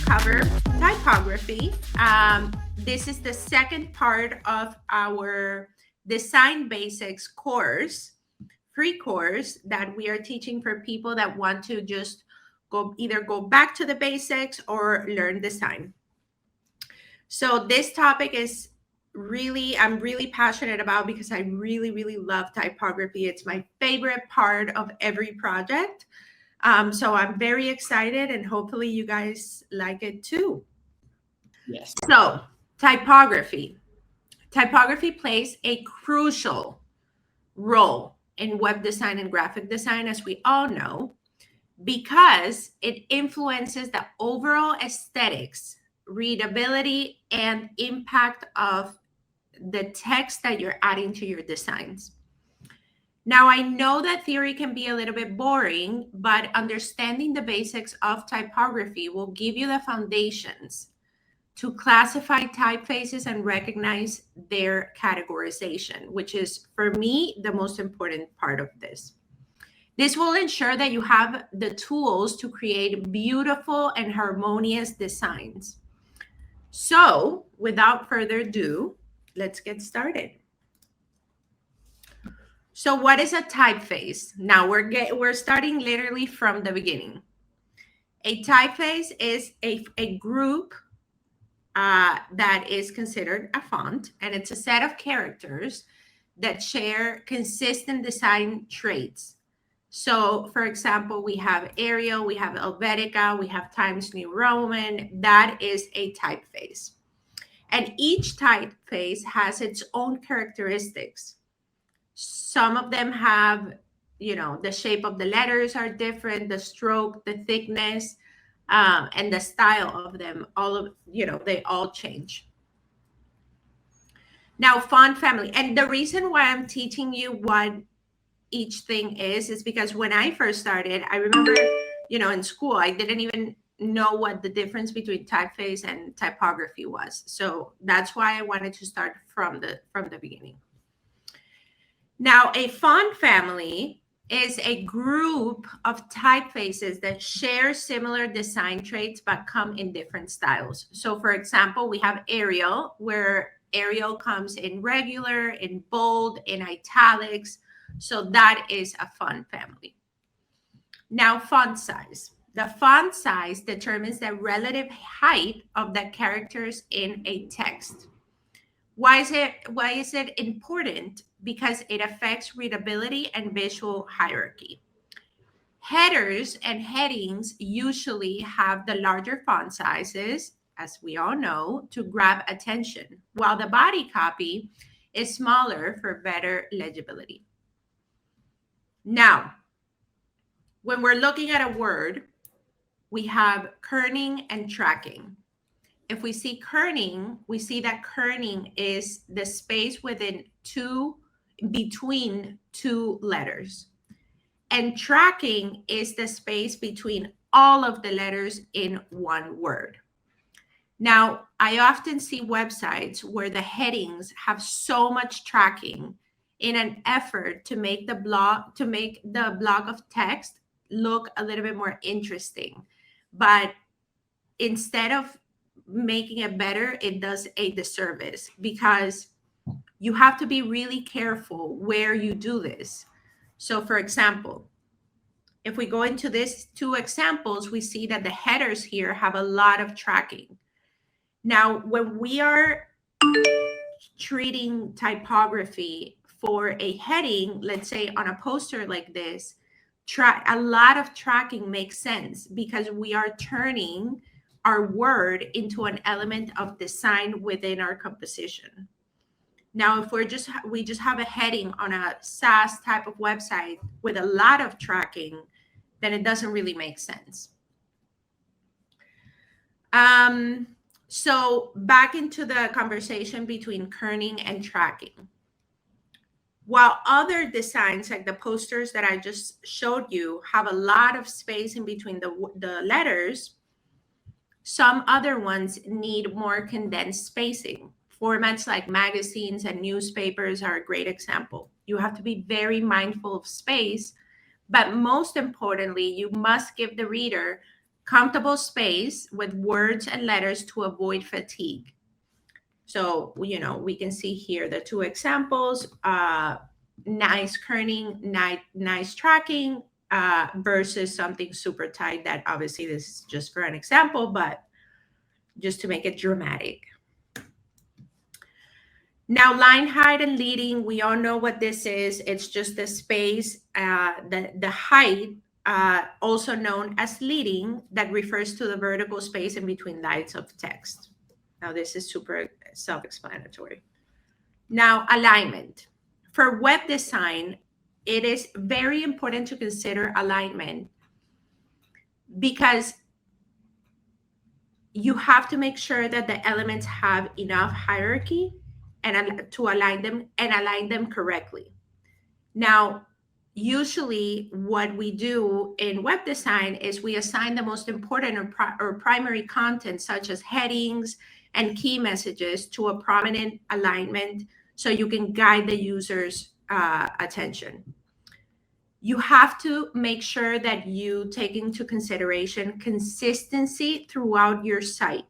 cover typography. This is the second part of our Design Basics course, free course that we are teaching for people that want to just either go back to the basics or learn design. So this topic is I'm really passionate about because I really love typography. It's my favorite part of every project. So I'm very excited and hopefully you guys like it too. Yes. So typography. Typography plays a crucial role in web design and graphic design, as we all know, because it influences the overall aesthetics, readability, and impact of the text that you're adding to your designs. Now, I know that theory can be a little bit boring, but understanding the basics of typography will give you the foundations to classify typefaces and recognize their categorization, which is, for me, the most important part of this. This will ensure that you have the tools to create beautiful and harmonious designs. So, without further ado, let's get started. So what is a typeface? Now we're starting literally from the beginning. A typeface is a group that is considered a font, and it's a set of characters that share consistent design traits. So, for example, we have Arial, we have Helvetica, we have Times New Roman. That is a typeface. And each typeface has its own characteristics. Some of them have, the shape of the letters are different, the stroke, the thickness, and the style of them, they all change. Now, font family. And the reason why I'm teaching you what each thing is because when I first started, I remember, in school, I didn't even know what the difference between typeface and typography was. So that's why I wanted to start from the beginning. Now, a font family is a group of typefaces that share similar design traits but come in different styles. So, for example, we have Arial, where Arial comes in regular, in bold, in italics. So that is a font family. Now, font size. The font size determines the relative height of the characters in a text. Why is it important? Because it affects readability and visual hierarchy. Headers and headings usually have the larger font sizes, as we all know, to grab attention, while the body copy is smaller for better legibility. Now, when we're looking at a word, we have kerning and tracking. If we see kerning, we see that kerning is the space between two letters. And tracking is the space between all of the letters in one word. Now, I often see websites where the headings have so much tracking in an effort to make the block of text look a little bit more interesting. But instead of making it better, it does a disservice because you have to be really careful where you do this. So, for example, if we go into these two examples, we see that the headers here have a lot of tracking. Now, when we are treating typography for a heading, let's say on a poster like this, a lot of tracking makes sense because we are turning our word into an element of design within our composition. Now, if we just have a heading on a SaaS type of website with a lot of tracking, then it doesn't really make sense. So back into the conversation between kerning and tracking. While other designs, like the posters that I just showed you, have a lot of space in between the letters, some other ones need more condensed spacing. Formats like magazines and newspapers are a great example. You have to be very mindful of space, but most importantly, you must give the reader comfortable space with words and letters to avoid fatigue. So, we can see here the two examples, nice kerning, nice tracking, versus something super tight that obviously this is just for an example, but just to make it dramatic. Now, line height and leading, we all know what this is. It's just the space, the height, also known as leading, that refers to the vertical space in between lines of text. Now, this is super self-explanatory. Now, alignment. For web design, it is very important to consider alignment because you have to make sure that the elements have enough hierarchy and to align them correctly. Now, usually what we do in web design is we assign the most important or primary content, such as headings and key messages, to a prominent alignment so you can guide the user's attention. You have to make sure that you take into consideration consistency throughout your site.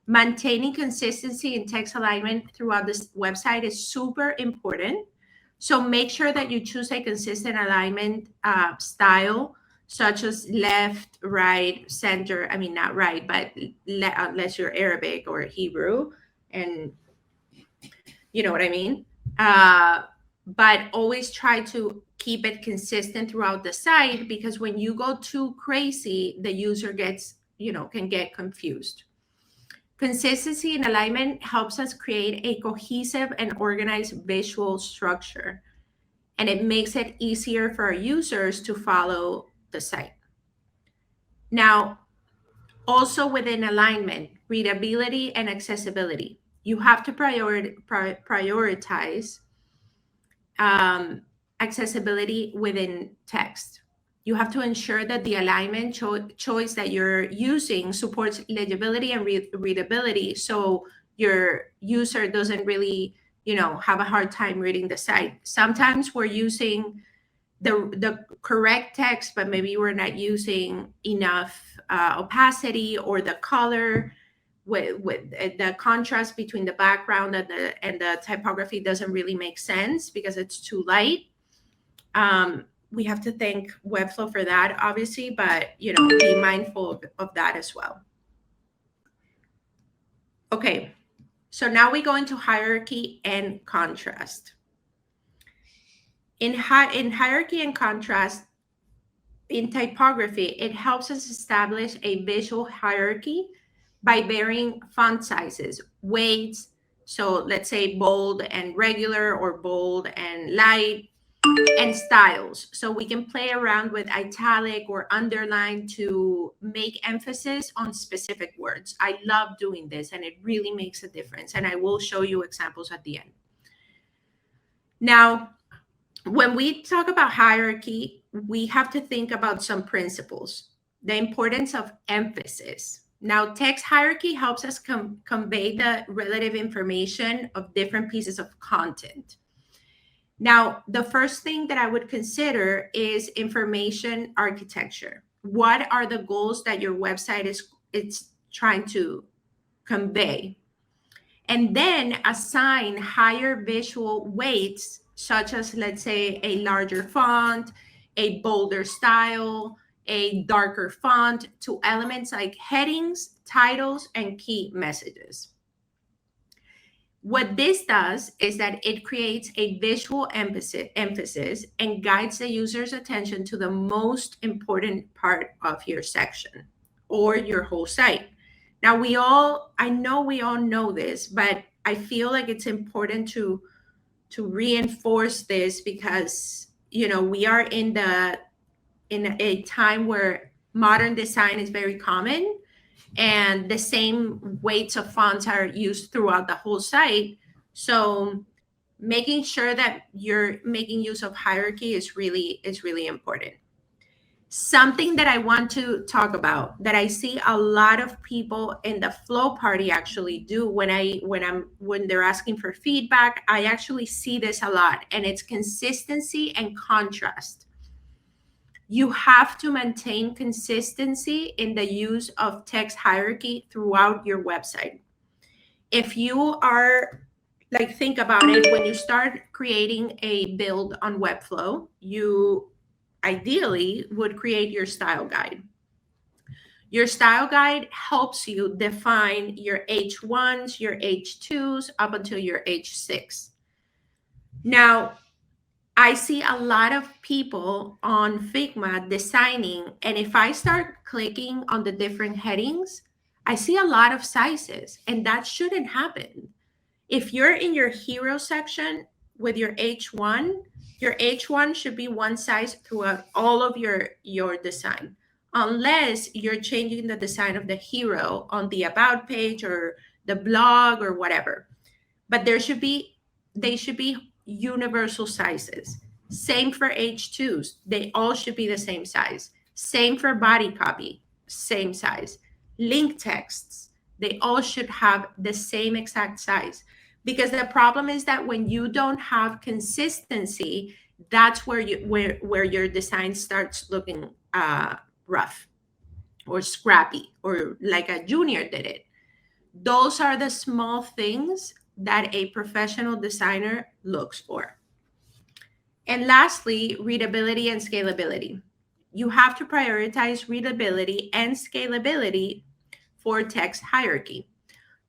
Maintaining consistency in text alignment throughout this website is super important. So make sure that you choose a consistent alignment style, such as left, right, center. I mean, not right, but unless you're Arabic or Hebrew, and you know what I mean. But always try to keep it consistent throughout the site, because when you go too crazy, the user can get confused. Consistency in alignment helps us create a cohesive and organized visual structure, and it makes it easier for our users to follow the site. Now, also within alignment, readability and accessibility. You have to prioritize accessibility within text. You have to ensure that the alignment choice that you're using supports legibility and readability, so your user doesn't really, have a hard time reading the site. Sometimes we're using the correct text, but maybe we're not using enough opacity, or the color with the contrast between the background and the typography doesn't really make sense because it's too light. We have to thank Webflow for that, obviously, but be mindful of that as well. Okay, so now we go into hierarchy and contrast. In hierarchy and contrast, in typography, it helps us establish a visual hierarchy by varying font sizes, weights. So let's say bold and regular, or bold and light, and styles. So we can play around with italic or underline to make emphasis on specific words. I love doing this, and it really makes a difference. And I will show you examples at the end. Now, when we talk about hierarchy, we have to think about some principles. The importance of emphasis. Now, text hierarchy helps us convey the relative information of different pieces of content. Now, the first thing that I would consider is information architecture. What are the goals that your website is trying to convey? And then assign higher visual weights, such as, let's say, a larger font, a bolder style, a darker font, to elements like headings, titles, and key messages. What this does is that it creates a visual emphasis and guides the user's attention to the most important part of your section or your whole site. Now, I know we all know this, but I feel like it's important to reinforce this, because we are in a time where modern design is very common, and the same weights of fonts are used throughout the whole site. So making sure that you're making use of hierarchy is really important. Something that I want to talk about that I see a lot of people in the flow party actually do when they're asking for feedback, I actually see this a lot, and it's consistency and contrast. You have to maintain consistency in the use of text hierarchy throughout your website. If you are, like, think about it, when you start creating a build on Webflow, you ideally would create your style guide. Your style guide helps you define your H1s, your H2s, up until your H6. Now, I see a lot of people on Figma designing, and if I start clicking on the different headings, I see a lot of sizes, and that shouldn't happen. If you're in your hero section with your H1 should be one size throughout all of your design, unless you're changing the design of the hero on the about page or the blog or whatever. But they should be universal sizes. Same for H2s. They all should be the same size. Same for body copy, same size. Link texts, they all should have the same exact size. Because the problem is that when you don't have consistency, that's where your design starts looking rough or scrappy, or like a junior did it. Those are the small things that a professional designer looks for. And lastly, readability and scalability. You have to prioritize readability and scalability for text hierarchy.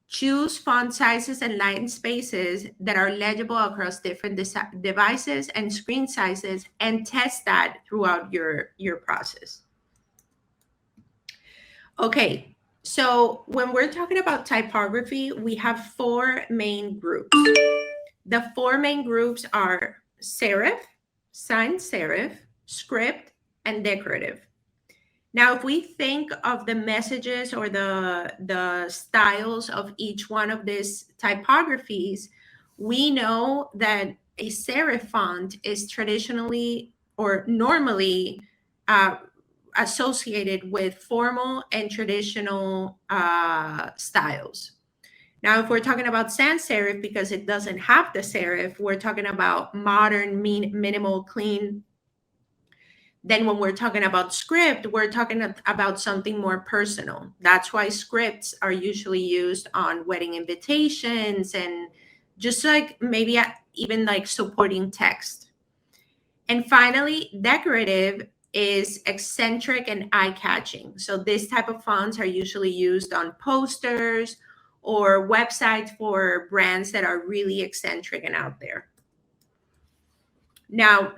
Choose font sizes and line spaces that are legible across different devices and screen sizes, and test that throughout your process. Okay, so when we're talking about typography, we have 4 main groups. The 4 main groups are serif, sans serif, script, and decorative. Now, if we think of the messages or the styles of each one of these typographies, we know that a serif font is traditionally or normally associated with formal and traditional styles. Now, if we're talking about sans serif, because it doesn't have the serif, we're talking about modern, minimal, clean. Then when we're talking about script, we're talking about something more personal. That's why scripts are usually used on wedding invitations and just like maybe even like supporting text. And finally, decorative is eccentric and eye-catching. So this type of fonts are usually used on posters or websites for brands that are really eccentric and out there. Now,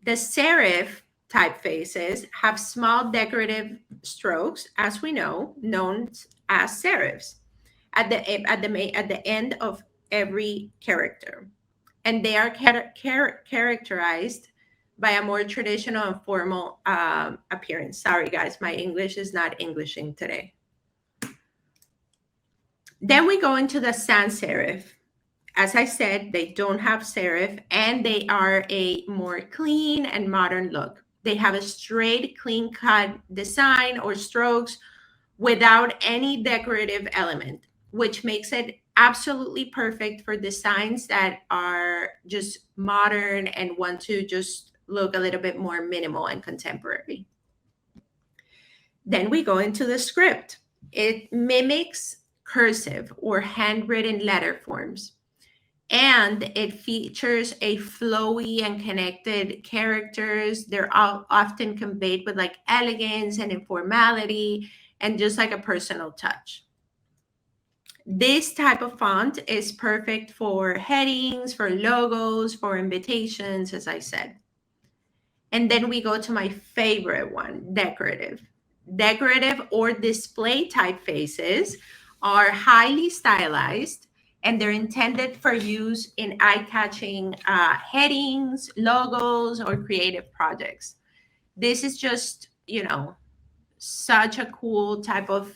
the serif typefaces have small decorative strokes, as we know, known as serifs, at the end of every character. And they are characterized by a more traditional and formal appearance. Sorry, guys, my English is not Englishing today. Then we go into the sans serif. As I said, they don't have serif, and they are a more clean and modern look. They have a straight, clean-cut design or strokes without any decorative element, which makes it absolutely perfect for designs that are just modern and want to just look a little bit more minimal and contemporary. Then we go into the script. It mimics cursive or handwritten letter forms, and it features a flowy and connected characters. They're often conveyed with like elegance and informality and just like a personal touch. This type of font is perfect for headings, for logos, for invitations, as I said. And then we go to my favorite one, decorative. Decorative or display typefaces are highly stylized, and they're intended for use in eye-catching headings, logos, or creative projects. This is just, such a cool type of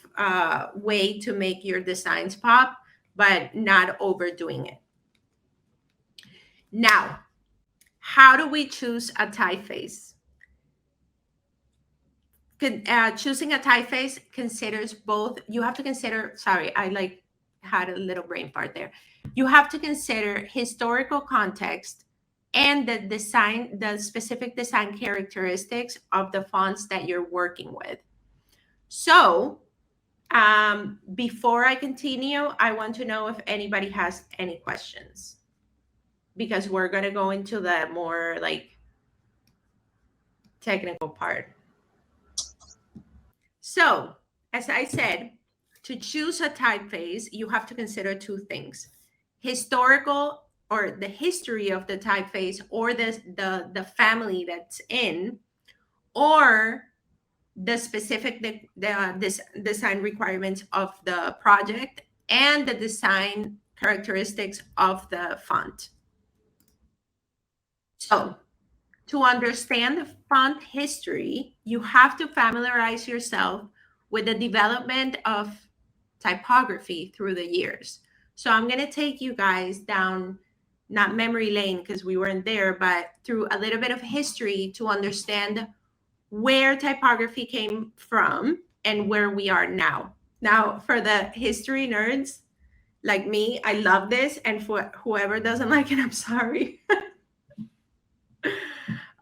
way to make your designs pop, but not overdoing it. Now, how do we choose a typeface? Choosing a typeface considers both. You have to consider, sorry, I had a little brain fart there. You have to consider historical context and the specific design characteristics of the fonts that you're working with. So before I continue, I want to know if anybody has any questions, because we're going to go into the more like technical part. So, as I said, to choose a typeface, you have to consider two things: historical, or the history of the typeface, or the family that's in, or the specific this design requirements of the project and the design characteristics of the font. So, to understand the font history, you have to familiarize yourself with the development of typography through the years. So I'm going to take you guys down, not memory lane because we weren't there, but through a little bit of history to understand where typography came from and where we are now. Now, for the history nerds like me, I love this. And for whoever doesn't like it, I'm sorry.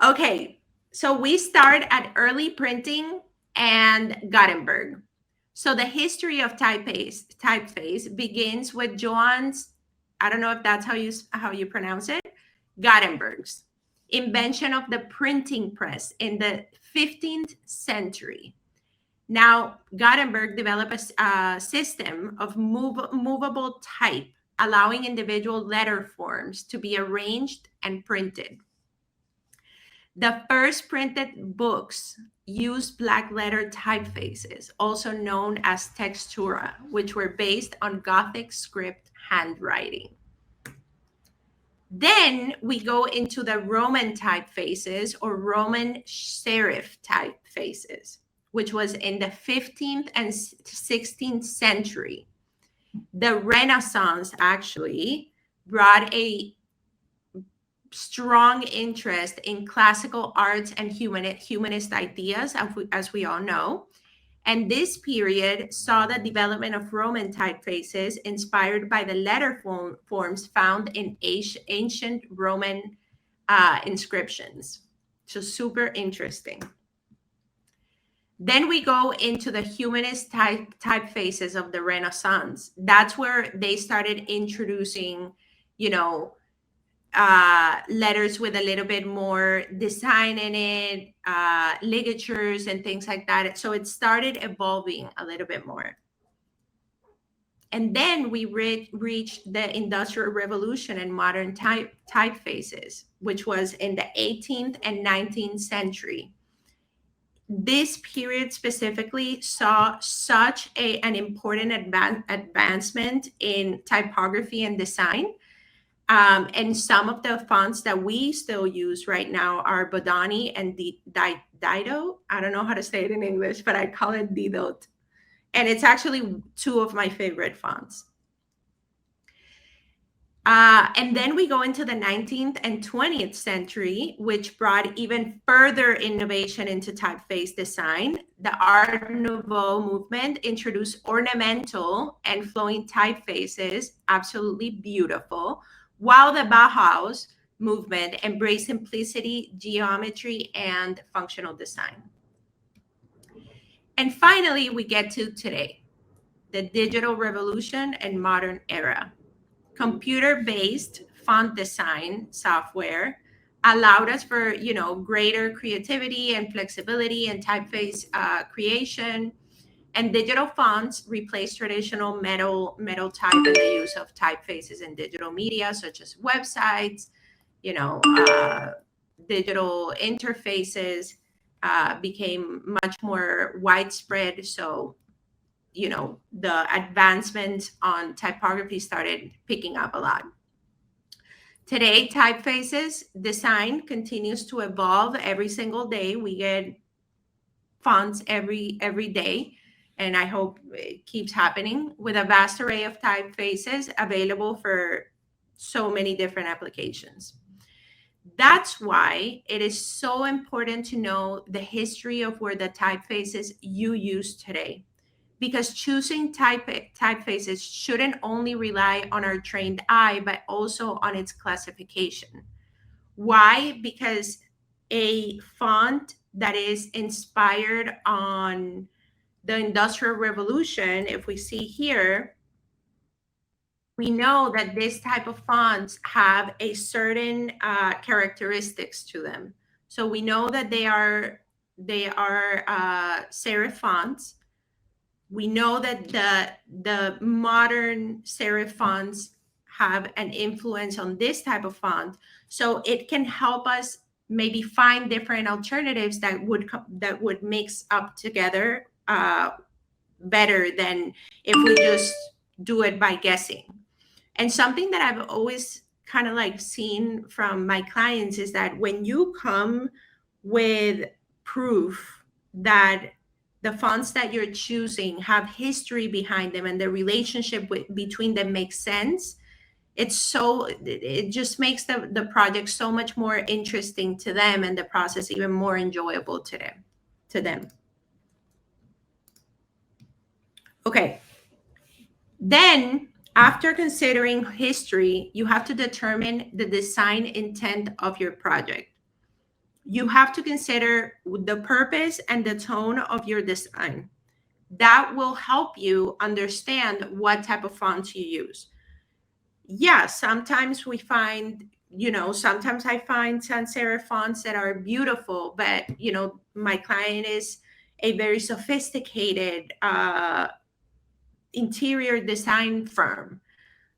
Okay, so we start at early printing and Gutenberg. So the history of typeface begins with Johannes, I don't know if that's how you pronounce it, Gutenberg's invention of the printing press in the 15th century. Now, Gutenberg developed a system of movable type, allowing individual letter forms to be arranged and printed. The first printed books used black letter typefaces, also known as textura, which were based on Gothic script handwriting. Then we go into the Roman typefaces, or Roman serif typefaces, which was in the 15th and 16th century. The Renaissance actually brought a strong interest in classical arts and humanist ideas, as we all know. And this period saw the development of Roman typefaces inspired by the letter forms found in ancient Roman inscriptions. So super interesting. Then we go into the humanist typefaces of the Renaissance. That's where they started introducing, letters with a little bit more design in it, ligatures and things like that. So it started evolving a little bit more. And then we reached the Industrial Revolution and modern typefaces, which was in the 18th and 19th century. This period specifically saw such an important advancement in typography and design. And some of the fonts that we still use right now are Bodoni and Dido. I don't know how to say it in English, but I call it Didot. And it's actually two of my favorite fonts. And then we go into the 19th and 20th century, which brought even further innovation into typeface design. The Art Nouveau movement introduced ornamental and flowing typefaces, absolutely beautiful, while the Bauhaus movement embraced simplicity, geometry, and functional design. And finally, we get to today, the digital revolution and modern era. Computer-based font design software allowed us for, greater creativity and flexibility in typeface creation. And digital fonts replaced traditional metal type in the use of typefaces in digital media, such as websites, digital interfaces became much more widespread. So, the advancements on typography started picking up a lot. Today, typefaces design continues to evolve every single day. We get fonts every day, and I hope it keeps happening, with a vast array of typefaces available for so many different applications. That's why it is so important to know the history of where the typefaces you use today, because choosing typefaces shouldn't only rely on our trained eye, but also on its classification. Why? Because a font that is inspired on the Industrial Revolution, if we see here, we know that this type of fonts have a certain characteristics to them. So we know that they are serif fonts. We know that the modern serif fonts have an influence on this type of font. So it can help us maybe find different alternatives that would mix up together better than if we just do it by guessing. And something that I've always kind of like seen from my clients is that when you come with proof that the fonts that you're choosing have history behind them and the relationship between them makes sense, it just makes the project so much more interesting to them and the process even more enjoyable to them. Okay. Then, after considering history, you have to determine the design intent of your project. You have to consider the purpose and the tone of your design. That will help you understand what type of fonts you use. Yeah, sometimes we find, sometimes I find sans serif fonts that are beautiful, but, my client is a very sophisticated interior design firm.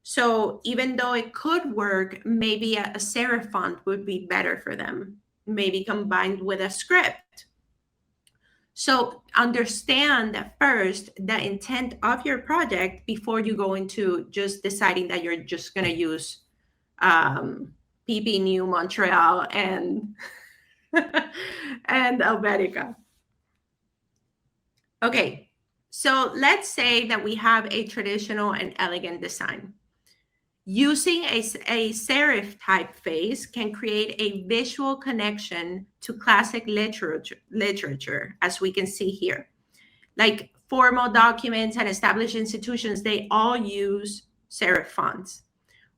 So even though it could work, maybe a serif font would be better for them, maybe combined with a script. So understand first the intent of your project before you go into just deciding that you're just going to use PP New Montreal and and Helvetica. Okay, so let's say that we have a traditional and elegant design. Using a serif typeface can create a visual connection to classic literature, as we can see here. Like formal documents and established institutions, they all use serif fonts.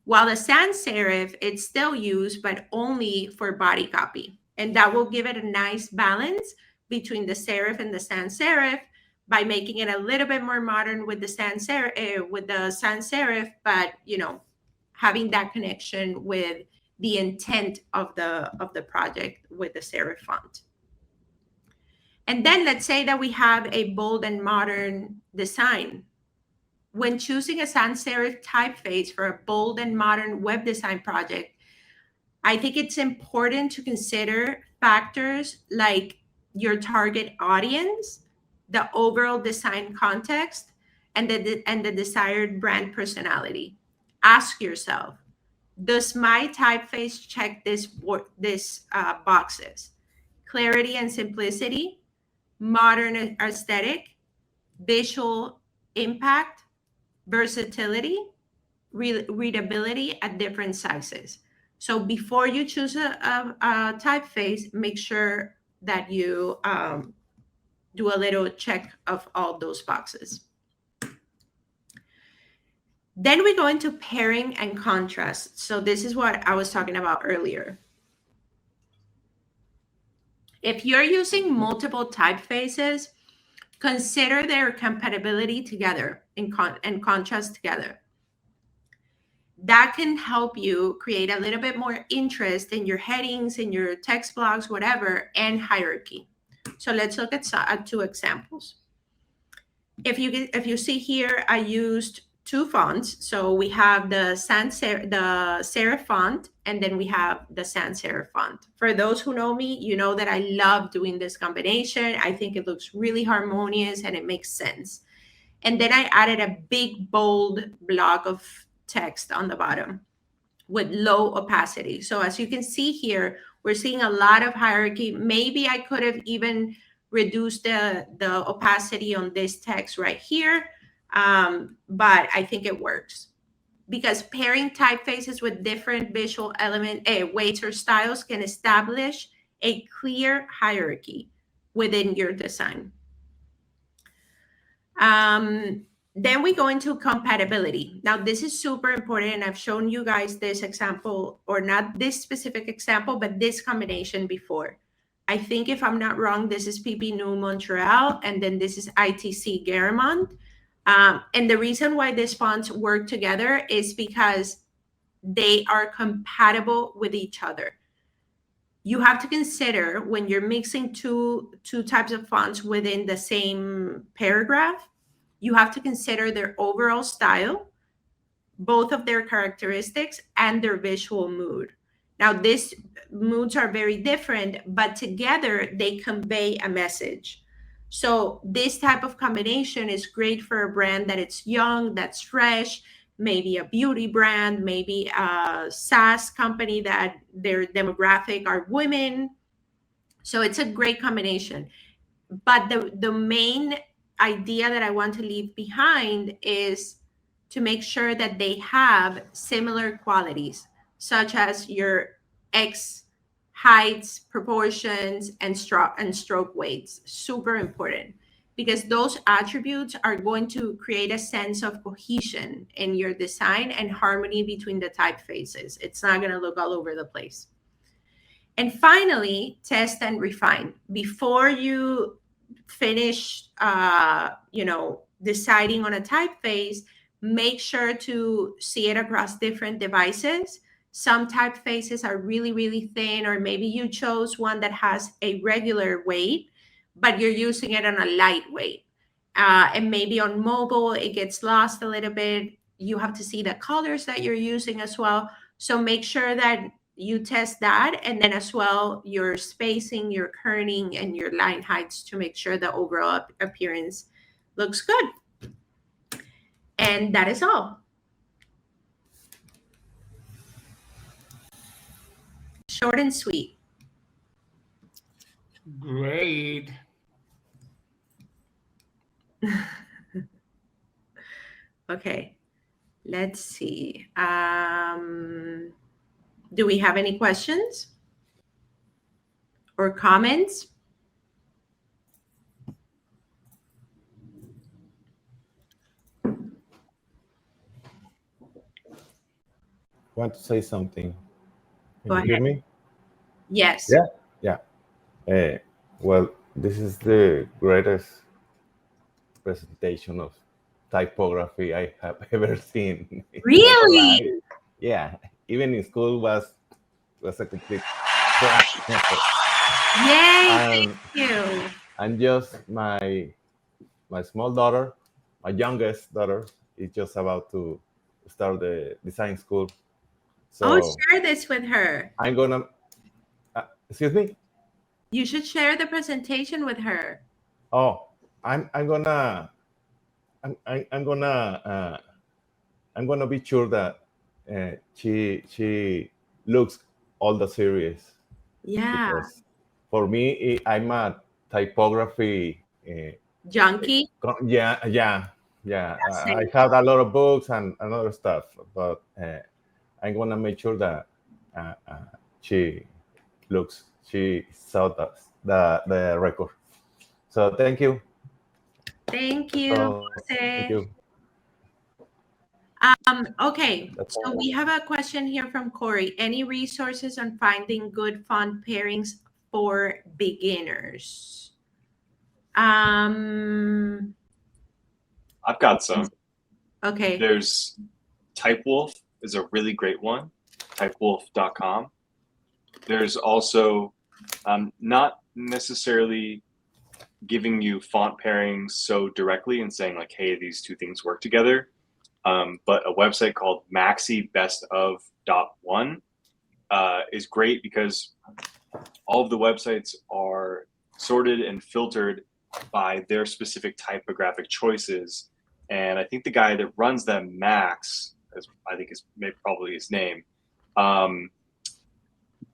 While the sans serif, it's still used, but only for body copy. And that will give it a nice balance between the serif and the sans serif by making it a little bit more modern with the sans serif, but having that connection with the intent of the project with the serif font. And then let's say that we have a bold and modern design. When choosing a sans serif typeface for a bold and modern web design project, I think it's important to consider factors like your target audience, the overall design context, and the desired brand personality. Ask yourself, does my typeface check this boxes? Clarity and simplicity, modern aesthetic, visual impact, versatility, readability at different sizes. So before you choose a typeface, make sure that you do a little check of all those boxes. Then we go into pairing and contrast. So this is what I was talking about earlier. If you're using multiple typefaces, consider their compatibility together and contrast together. That can help you create a little bit more interest in your headings, in your text blocks, whatever, and hierarchy. So let's look at two examples. If you see here, I used two fonts. So we have the serif font, and then we have the sans serif font. For those who know me, you know that I love doing this combination. I think it looks really harmonious and it makes sense. And then I added a big, bold block of text on the bottom with low opacity. So as you can see here, we're seeing a lot of hierarchy. Maybe I could have even reduced the opacity on this text right here. But I think it works because pairing typefaces with different visual weights or styles can establish a clear hierarchy within your design. Then we go into compatibility. Now, this is super important, and I've shown you guys this example, or not this specific example, but this combination before. I think if I'm not wrong, this is PP New Montreal, and then this is ITC Garamond. And the reason why these fonts work together is because they are compatible with each other. You have to consider when you're mixing two types of fonts within the same paragraph, you have to consider their overall style, both of their characteristics, and their visual mood. Now, these moods are very different, but together they convey a message. So this type of combination is great for a brand that it's young, that's fresh, maybe a beauty brand, maybe a SaaS company that their demographic are women. So it's a great combination. But the main idea that I want to leave behind is to make sure that they have similar qualities, such as your X heights, proportions, and stroke weights. Super important, because those attributes are going to create a sense of cohesion in your design and harmony between the typefaces. It's not going to look all over the place. And finally, test and refine. Before you finish, deciding on a typeface, make sure to see it across different devices. Some typefaces are really, really thin, or maybe you chose one that has a regular weight, but you're using it on a lightweight. And maybe on mobile, it gets lost a little bit. You have to see the colors that you're using as well. So make sure that you test that, and then as well your spacing, your kerning, and your line heights to make sure the overall appearance looks good. And that is all. Short and sweet. Great. Okay, let's see. Do we have any questions or comments? Want to say something? Go Can you hear ahead. me? Yes. Yeah. Well, this is the greatest presentation of typography I have ever seen. in my Really? life. Yeah. Even in school was a complete crash. Yay! And, Thank you. and just my small daughter, my youngest daughter, is just about to start the design school. So share this with her. I'm gonna. Excuse me. You should share the presentation with her. Oh, I'm gonna I'm gonna be sure that she looks all the series. Yeah. Because for me, I'm a typography Junkie. Yeah. Same. I have a lot of books and other stuff, but I'm gonna make sure that she saw the record. So thank you. Thank you, Jose. Thank you. Okay, That's so all. we have a question here from Corey. Any resources on finding good font pairings for beginners? I've got some. Okay. There's Typewolf is a really great one, typewolf.com. There's also not necessarily giving you font pairings so directly and saying like, hey, these two things work together. But a website called maxibest.of.1 is great because all of the websites are sorted and filtered by their specific typographic choices. And I think the guy that runs them, Max, I think is probably his name,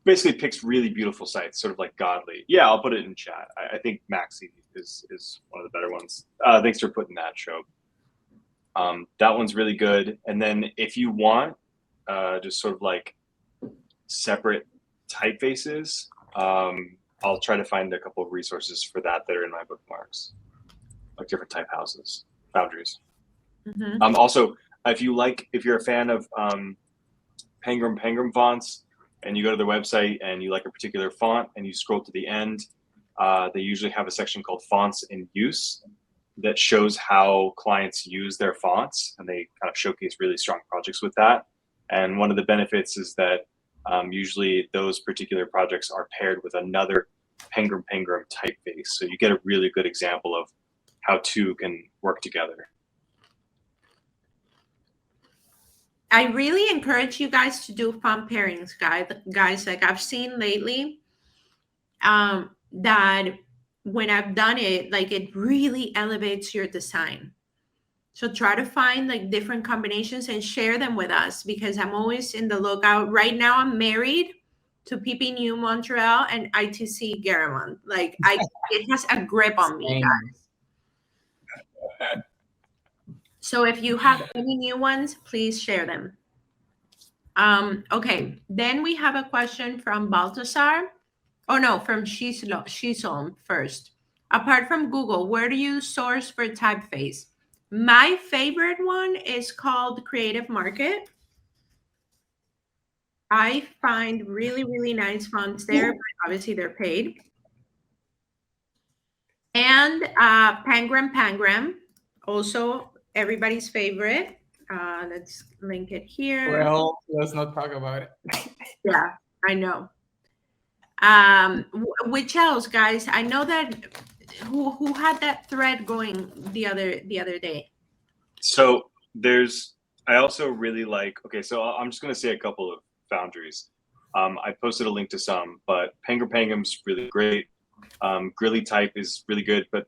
basically picks really beautiful sites, sort of like godly. Yeah, I'll put it in chat. I think Maxi is one of the better ones. Thanks for putting that, show. That one's really good. And then if you want just sort of like separate typefaces, I'll try to find a couple of resources for that are in my bookmarks, like different type houses, boundaries. Mhm. Also, if you're a fan of Penguin fonts, and you go to their website and you like a particular font and you scroll to the end, they usually have a section called fonts in use that shows how clients use their fonts, and they kind of showcase really strong projects with that. And one of the benefits is that usually those particular projects are paired with another Penguin typeface. So you get a really good example of how two can work together. I really encourage you guys to do font pairings, guys. Like I've seen lately, that when I've done it, like it really elevates your design. So try to find like different combinations and share them with us, because I'm always in the lookout. Right now, I'm married to PP New Montreal and ITC Garamond. Like it has a grip on me, guys. So if you have any new ones, please share them. Okay, then we have a question from Baltasar. Oh no, from Shisom first. Apart from Google, where do you source for typeface? My favorite one is called Creative Market. I find really, really nice fonts there, but obviously they're paid. And Pangram, also everybody's favorite. Let's link it here. Well, let's not talk about it. Yeah, I know. Which else, guys? I know that who had that thread going the other day. So I also really like, okay, so I'm just going to say a couple of foundries. I posted a link to some, but Pangram's really great. Grilly Type is really good, but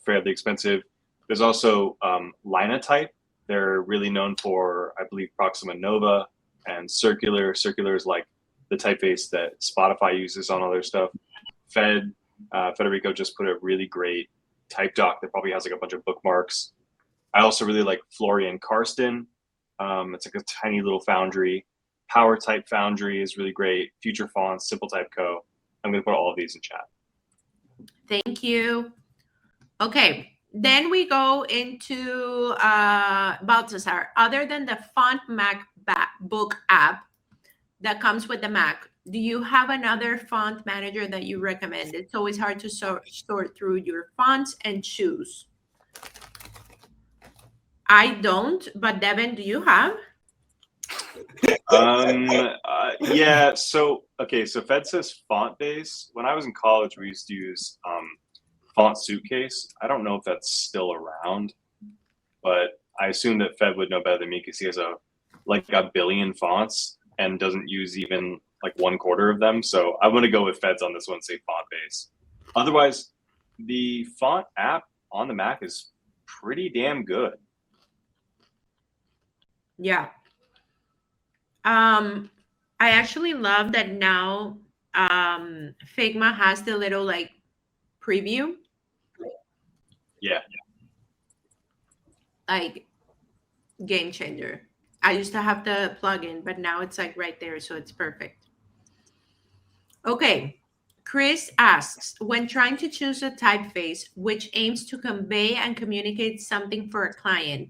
fairly expensive. There's also Linotype. They're really known for, I believe, Proxima Nova and Circular. Circular is like the typeface that Spotify uses on all their stuff. Federico just put a really great type doc that probably has like a bunch of bookmarks. I also really like Florian Karsten. It's like a tiny little foundry. Power Type Foundry is really great. Future Fonts, Simple Type Co. I'm going to put all of these in chat. Thank you. Okay, then we go into Baltasar. Other than the Font Mac book app that comes with the Mac, do you have another font manager that you recommend? It's always hard to sort through your fonts and choose. I don't, but Devin, do you have? Yeah. So Fed says Font Base. When I was in college, we used to use Font Suitcase. I don't know if that's still around, but I assume that Fed would know better than me because he has a billion fonts and doesn't use even like 1/4 of them. So I'm going to go with Fed's on this one, say Font Base. Otherwise, the font app on the Mac is pretty damn good. Yeah. I actually love that now Figma has the little like preview. Yeah. Like game changer. I used to have the plugin, but now it's like right there, so it's perfect. Okay. Chris asks, when trying to choose a typeface which aims to convey and communicate something for a client,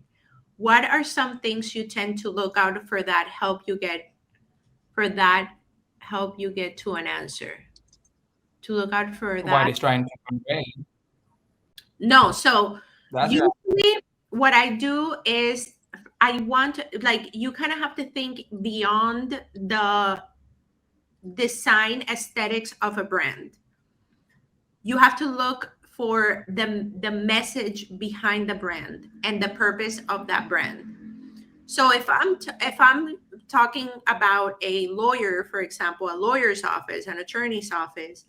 what are some things you tend to look out for that help you get to an answer? To look out for that. What is trying to convey? No, so That's usually what I do is I want like you kind of have to think beyond the design aesthetics of a brand. You have to look for the message behind the brand and the purpose of that brand. So if I'm talking about a lawyer, for example, a lawyer's office, an attorney's office,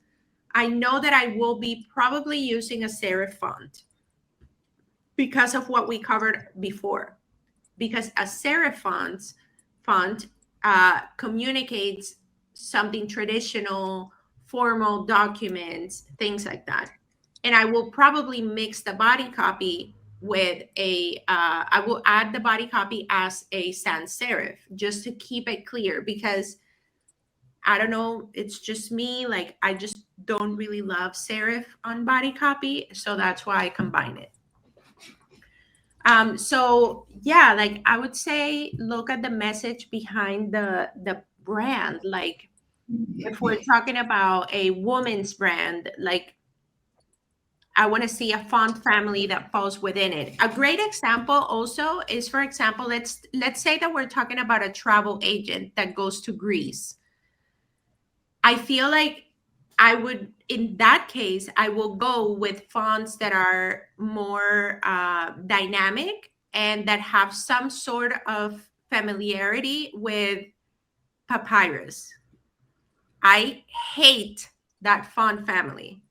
I know that I will be probably using a serif font because of what we covered before. Because a serif font communicates something traditional, formal documents, things like that. And I will probably mix the body copy with I will add the body copy as a sans serif just to keep it clear, because I don't know, it's just me. Like I just don't really love serif on body copy. So that's why I combine it. So yeah, like I would say, look at the message behind the brand. Like if we're talking about a woman's brand, like I want to see a font family that falls within it. A great example also is, for example, let's say that we're talking about a travel agent that goes to Greece. I feel like I would, in that case, I will go with fonts that are more dynamic and that have some sort of familiarity with papyrus. I hate that font family.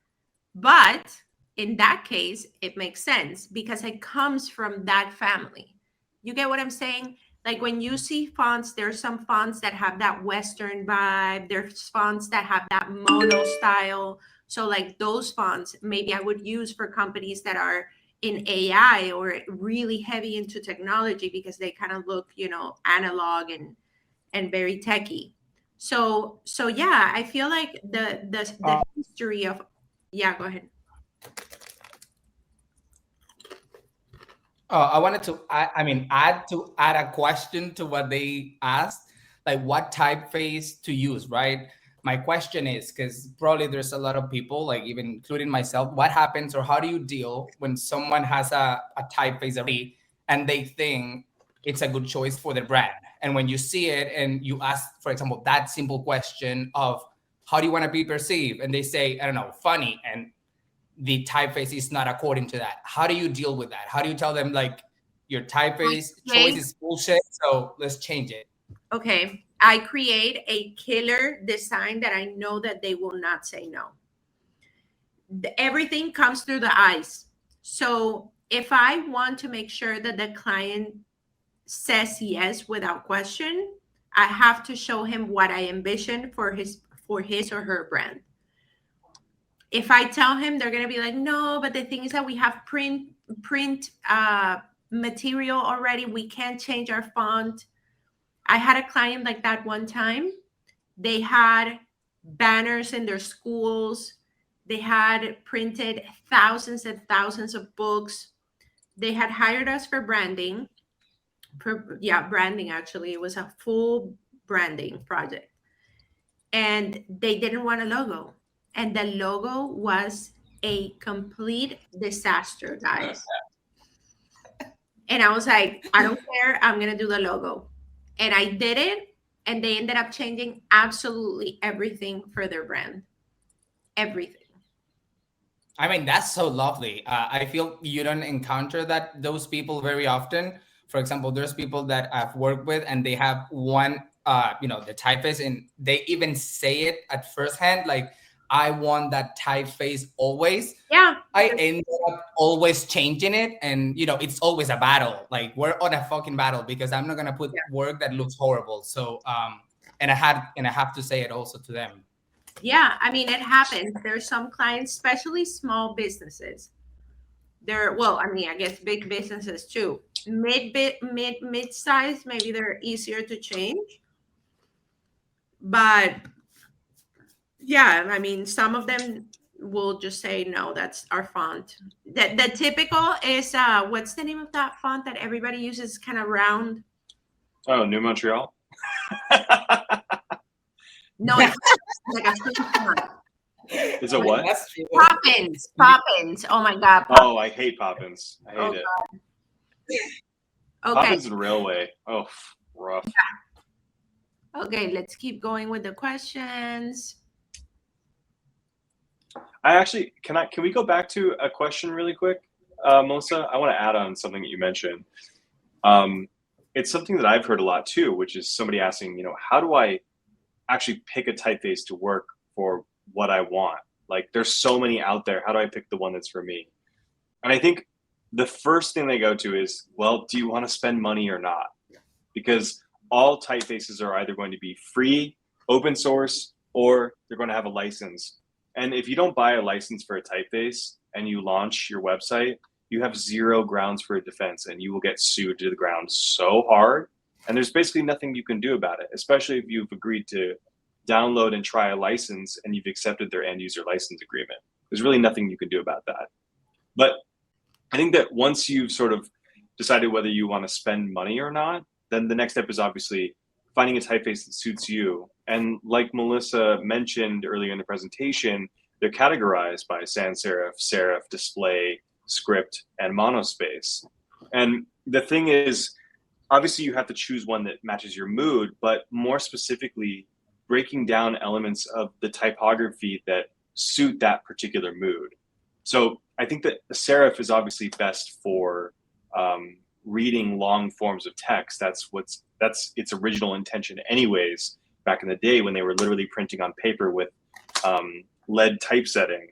But in that case, it makes sense because it comes from that family. You get what I'm saying? Like when you see fonts, there's some fonts that have that Western vibe. There's fonts that have that mono style. So like those fonts, maybe I would use for companies that are in AI or really heavy into technology because they kind of look, analog and very techy. So yeah, I feel like the history of, yeah, go ahead. I wanted to, add a question to what they asked, like what typeface to use, right? My question is, because probably there's a lot of people, like even including myself, what happens or how do you deal when someone has a typeface already and they think it's a good choice for their brand? And when you see it and you ask, for example, that simple question of how do you want to be perceived? And they say, I don't know, funny. And the typeface is not according to that. How do you deal with that? How do you tell them like your typeface choice is bullshit, so let's change it? Okay, I create a killer design that I know that they will not say no. Everything comes through the eyes. So if I want to make sure that the client says yes without question, I have to show him what I envision for his or her brand. If I tell him, they're gonna be like, no, but the thing is that we have print material already. We can't change our font. I had a client like that one time. They had banners in their schools. They had printed thousands and thousands of books. They had hired us for branding. Branding actually. It was a full branding project. And they didn't want a logo. And the logo was a complete disaster, guys. And I was like, I don't care. I'm going to do the logo. And I did it. And they ended up changing absolutely everything for their brand. Everything. I mean, that's so lovely. I feel you don't encounter those people very often. For example, there's people that I've worked with and they have one, the typeface, and they even say it at first hand, like, I want that typeface always. Yeah. I end up always changing it. And, it's always a battle. Like we're on a fucking battle because I'm not going to put work that looks horrible. So, and I have to say it also to them. Yeah. I mean, it happens. There's some clients, especially small businesses. I guess big businesses too. Mid-size, maybe they're easier to change. But yeah, I mean, some of them will just say, no, that's our font. The typical is, what's the name of that font that everybody uses, kind of round? Oh, New Montreal? No, it's like a print font. Is it what? Poppins. Oh my God. Oh, I hate Poppins. I hate it. God. Okay. Poppins and Railway. Oh, rough. Yeah. Okay, let's keep going with the questions. I actually can we go back to a question really quick, Melissa? I want to add on something that you mentioned. It's something that I've heard a lot too, which is somebody asking, how do I actually pick a typeface to work for what I want? Like, there's so many out there. How do I pick the one that's for me? And I think the first thing they go to is, well, do you want to spend money or not? Because all typefaces are either going to be free, open source, or they're going to have a license. And if you don't buy a license for a typeface and you launch your website, you have zero grounds for a defense and you will get sued to the ground so hard. And there's basically nothing you can do about it, especially if you've agreed to download and try a license and you've accepted their end user license agreement. There's really nothing you can do about that. But I think that once you've sort of decided whether you want to spend money or not, then the next step is obviously finding a typeface that suits you. And like Melissa mentioned earlier in the presentation, they're categorized by sans serif, serif, display, script, and monospace. And the thing is, obviously you have to choose one that matches your mood, but more specifically, breaking down elements of the typography that suit that particular mood. So I think that the serif is obviously best for reading long forms of text. That's its original intention anyways, back in the day when they were literally printing on paper with lead typesetting.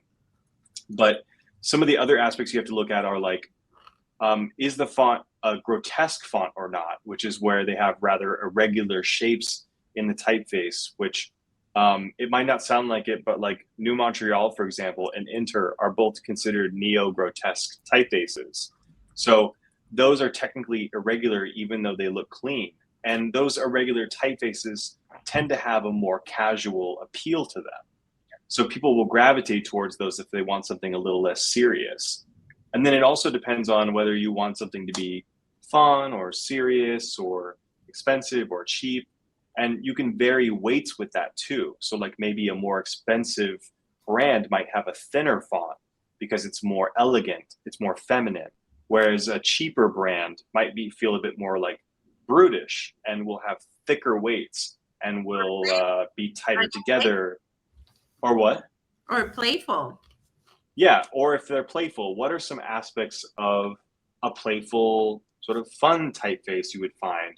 But some of the other aspects you have to look at are like, is the font a grotesque font or not, which is where they have rather irregular shapes in the typeface, which it might not sound like it, but like New Montreal, for example, and Inter are both considered neo-grotesque typefaces. So those are technically irregular, even though they look clean. And those irregular typefaces tend to have a more casual appeal to them. So people will gravitate towards those if they want something a little less serious. And then it also depends on whether you want something to be fun or serious or expensive or cheap. And you can vary weights with that too. So like maybe a more expensive brand might have a thinner font because it's more elegant, it's more feminine. Whereas a cheaper brand might feel a bit more like brutish and will have thicker weights and will be tighter together. Or what? Or playful. Yeah, or if they're playful, what are some aspects of a playful sort of fun typeface you would find?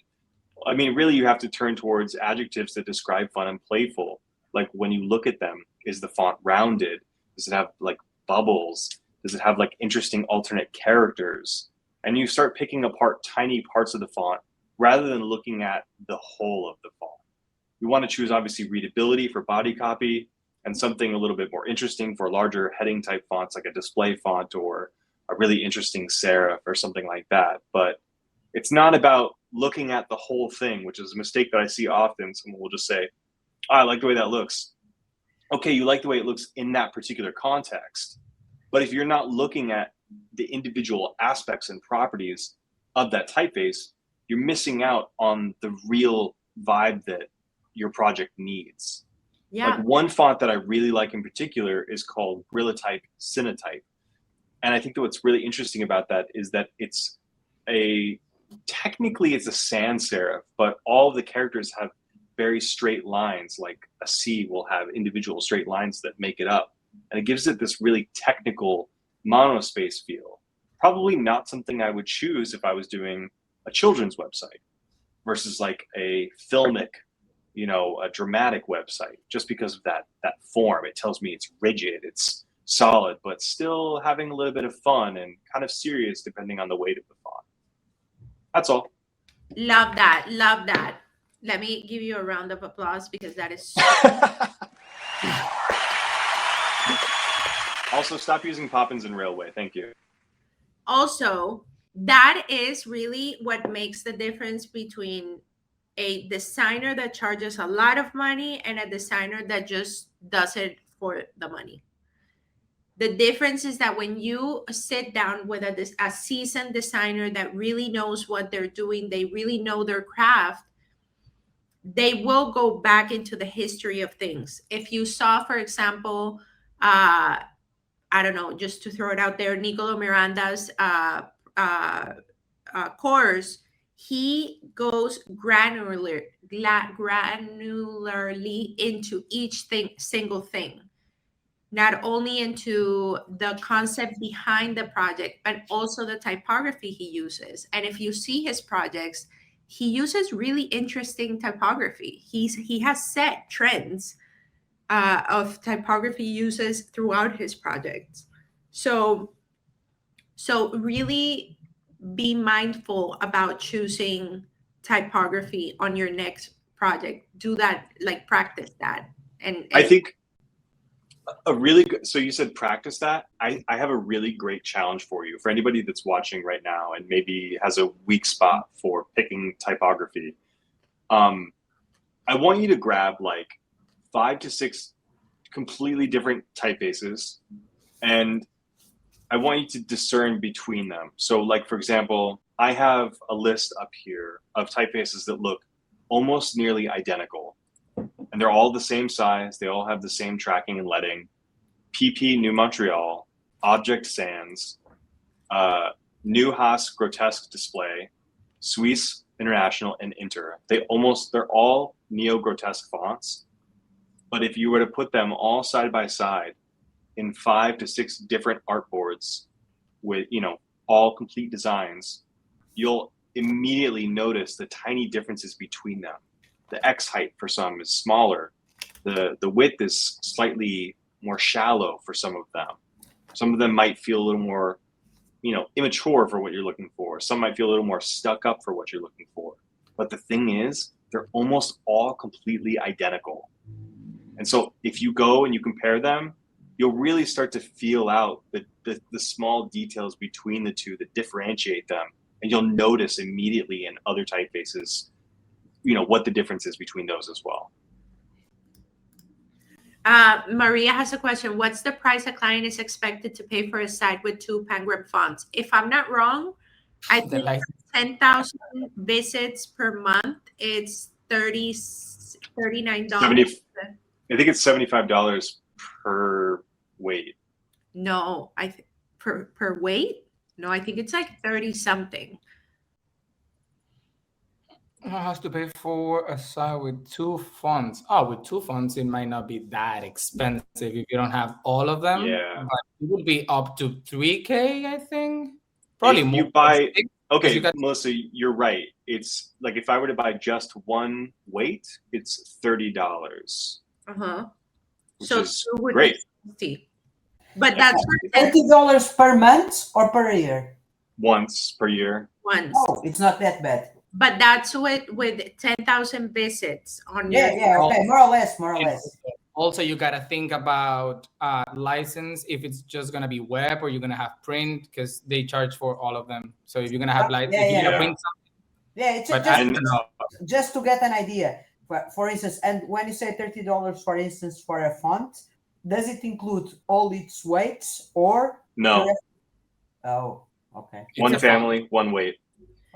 I mean, really, you have to turn towards adjectives that describe fun and playful. Like when you look at them, is the font rounded? Does it have like bubbles? Does it have like interesting alternate characters? And you start picking apart tiny parts of the font rather than looking at the whole of the font. You want to choose obviously readability for body copy and something a little bit more interesting for larger heading type fonts like a display font or a really interesting serif or something like that. But it's not about looking at the whole thing, which is a mistake that I see often. Someone will just say, oh, I like the way that looks. Okay, you like the way it looks in that particular context. But if you're not looking at the individual aspects and properties of that typeface, you're missing out on the real vibe that your project needs. Yeah. Like one font that I really like in particular is called Gorillatype Cinetype. And I think that what's really interesting about that is that technically it's a sans serif, but all of the characters have very straight lines, like a C will have individual straight lines that make it up. And it gives it this really technical monospace feel. Probably not something I would choose if I was doing a children's website versus like a filmic, a dramatic website, just because of that form. It tells me it's rigid, it's solid, but still having a little bit of fun and kind of serious depending on the weight of the font. That's all. Love that. Love that. Let me give you a round of applause because that is so Also, stop using Poppins and Railway. Thank you. also, that is really what makes the difference between a designer that charges a lot of money and a designer that just does it for the money. The difference is that when you sit down with a seasoned designer that really knows what they're doing, they really know their craft, they will go back into the history of things. If you saw, for example, I don't know, just to throw it out there, Nicolo Miranda's course, he goes granularly into each single thing, not only into the concept behind the project, but also the typography he uses. And if you see his projects, he uses really interesting typography. He has set trends of typography uses throughout his projects. So really be mindful about choosing typography on your next project. Do that, like practice that. And I think a really good, so you said practice that. I have a really great challenge for you, for anybody that's watching right now and maybe has a weak spot for picking typography. I want you to grab like 5 to 6 completely different typefaces, and I want you to discern between them. So like, for example, I have a list up here of typefaces that look almost nearly identical. And they're all the same size. They all have the same tracking and letting. PP New Montreal, Object Sans, New Haas Grotesque Display, Suisse International, and Inter. They're all neo-grotesque fonts. But if you were to put them all side by side in 5 to 6 different artboards with, all complete designs, you'll immediately notice the tiny differences between them. The X height for some is smaller. The width is slightly more shallow for some of them. Some of them might feel a little more, immature for what you're looking for. Some might feel a little more stuck up for what you're looking for. But the thing is, they're almost all completely identical. And so if you go and you compare them, you'll really start to feel out the small details between the two that differentiate them. And you'll notice immediately in other typefaces, what the difference is between those as well. Maria has a question. What's the price a client is expected to pay for a site with 2 Pangrip fonts? If I'm not wrong, I think 10,000 visits per month. It's $39. I think it's $75 per weight. No, per weight? No, I think it's like 30 something. Has to pay for a site with 2 fonts. Oh, with 2 fonts, it might not be that expensive if you don't have all of them. Yeah. But it would be up to $3K, I think. Probably if more. you buy, okay, got, Melissa, you're right. It's like if I were to buy just one weight, it's $30. Which So is would great. be 50. But that's $20 per month or per year? Once per year. once. Oh, it's not that bad. But that's with 10,000 visits on Yeah, your okay, more or less. Also, you got to think about license, if it's just going to be web or you're going to have print, because they charge for all of them. So if you're going to have print something. Yeah, it's just to get an idea. For instance, and when you say $30, for instance, for a font, does it include all its weights or? No. Oh, okay. One family, one weight.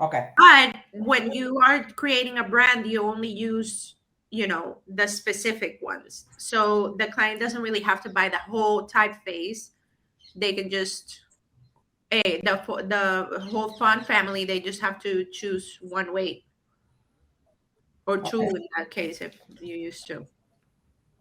Okay. But when you are creating a brand, you only use, the specific ones. So the client doesn't really have to buy the whole typeface. They can just, the whole font family, they just have to choose one weight. Or 2 in that case, if you used to.